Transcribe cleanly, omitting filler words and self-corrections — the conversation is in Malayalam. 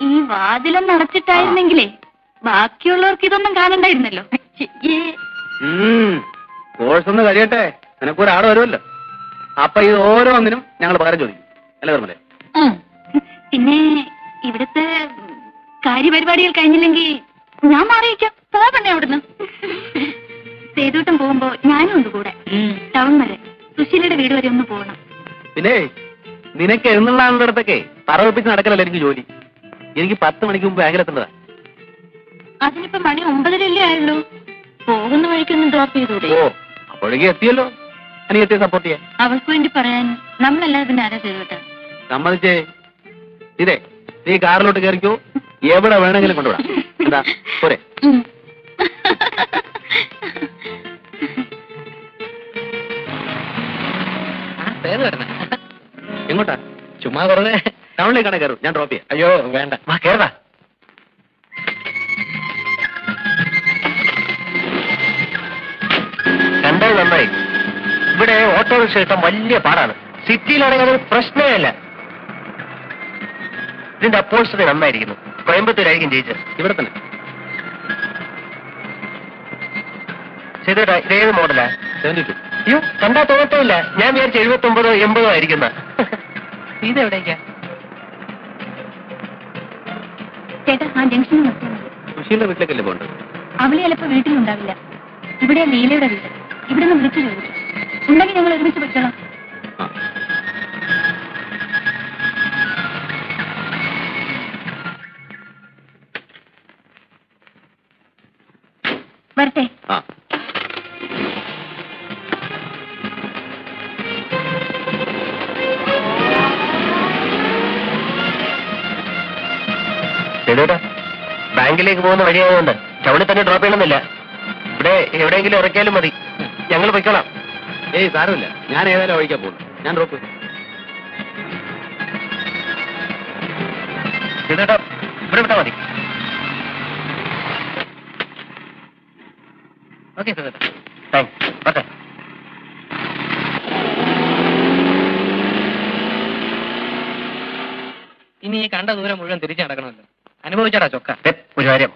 ഈ വാതിലൊന്നും അടച്ചിട്ടായിരുന്നെങ്കിലേ ബാക്കിയുള്ളവർക്ക് ഇതൊന്നും കാണണ്ടായിരുന്നല്ലോ. കോഴ്സ് ഒന്ന് കഴിയട്ടെ, നിനക്കൊരാട് വരുമല്ലോ. അപ്പൊ ഇത് ഓരോന്നിനും ഞങ്ങൾ പകരം ചോദിക്കും അല്ലേ നിർമ്മലേ? പിന്നെ ഇവിടുത്തെ കാര്യപരിപാടികൾ കഴിഞ്ഞില്ലെങ്കിൽ ഞാൻ മാറിയിക്കാം. പോകണേ അവിടുന്ന്. സേതൂട്ടം പോകുമ്പോ ഞാനും ഉണ്ട് കൂടെ. ടൗൺ വരെ സുശീലയുടെ വീട് വരെ ഒന്ന് പോകണം. പിന്നെ നിനക്ക് എഴുന്നള്ളാടുത്തൊക്കെ പറവപ്പിച്ച് നടക്കലല്ല എനിക്ക് ജോലി. എനിക്ക് 10 മണിക്ക് മുമ്പ് ബാങ്കിലെത്തേണ്ടതാ. അതിനിപ്പോ മണി 9:30 ആയുള്ളൂ. പോകുന്ന വഴിക്കൊന്ന് ഡ്രോപ്പ് ചെയ്തൂടെ? ഓ, അപ്പോഴേക്ക് എത്തിയല്ലോ. എനിക്ക് എത്തിയ സപ്പോർട്ട് ചെയ്യാൻ. അവൾക്ക് വേണ്ടി പറയാൻ നമ്മളല്ലാതെ പിന്നെ ആരാ സേതൂട്ട? സമ്മതിച്ചേ. ഇതേ നീ കാറിലോട്ട് കയറിക്കോ, എവിടെ വേണമെങ്കിലും കൊണ്ടുവിടാം. എന്താ പോരെ? എങ്ങോട്ടാ? ചുമ്മാ വെറുതെ ടൗണിലേക്കാണ് കയറും, ഞാൻ ഡ്രോപ്പ് ചെയ്യാം. അയ്യോ വേണ്ട, വാ കേറടാ. കണ്ടത് നന്നായി. ഇവിടെ ഓട്ടോറിക്ഷ കിട്ടാൻ വലിയ പാടാണ്. സിറ്റിയിലാണെങ്കിൽ അതൊരു പ്രശ്നമേ അല്ല. ഇതിന്റെ അപ്പോസ്റ്ററി നന്നായിരിക്കുന്നു. കോയമ്പത്തൂരായിരിക്കും ജയിച്ചത്. ഇവിടെ തന്നെ. ചെയ്തേട്ടാ, ഇതേത് മോഡലാ? 72. അയ്യോ, കണ്ടാ തോന്നത്തില്ല. ഞാൻ വിചാരിച്ചു 79 80 ആയിരിക്കുന്ന. ഇതെവിടേക്കാ? ചേട്ടാ, ആ ജംഗ്ഷനിൽ നിർത്തിയാൽ മതി. സുശീലിന്റെ വീട്ടിലേക്കല്ലേ പോകേണ്ടത്? അവള് ചിലപ്പോ വീട്ടിലുണ്ടാവില്ല. ഇവിടെ ലീലയുടെ വീട്. ഇവിടെ നിന്ന് വിളിച്ചു ചോദിച്ചു. ഉണ്ടെങ്കിൽ ഞങ്ങൾ ഒരുമിച്ച് പോയിക്കോളാം. വരട്ടെ. ബാങ്കിലേക്ക് പോകുന്ന വഴിയായതുകൊണ്ട് ടൗണിൽ തന്നെ ഡ്രോപ്പ് ചെയ്യണമെന്നില്ല. ഇവിടെ എവിടെയെങ്കിലും ഇറക്കിയാലും മതി. ഞങ്ങൾ പൊയ്ക്കോളാം. ഏയ് സാരമില്ല, ഞാൻ ഏതായാലും ഒഴിക്കാൻ പോകുന്നു. ഞാൻ ഡ്രോപ്പ് ചെയ്തേട്ടാ, ഇവിടെ വിട്ടാ മതി. ഓക്കെ ചെയ്തേട്ടാ, താങ്ക്സ്. ഓക്കെ. ഇനി ഈ കണ്ട ദൂരം മുഴുവൻ തിരിച്ചു നടക്കണമല്ലോ. അനുഭവിച്ചാടാ ചൊക്ക. ഒരു കാര്യം,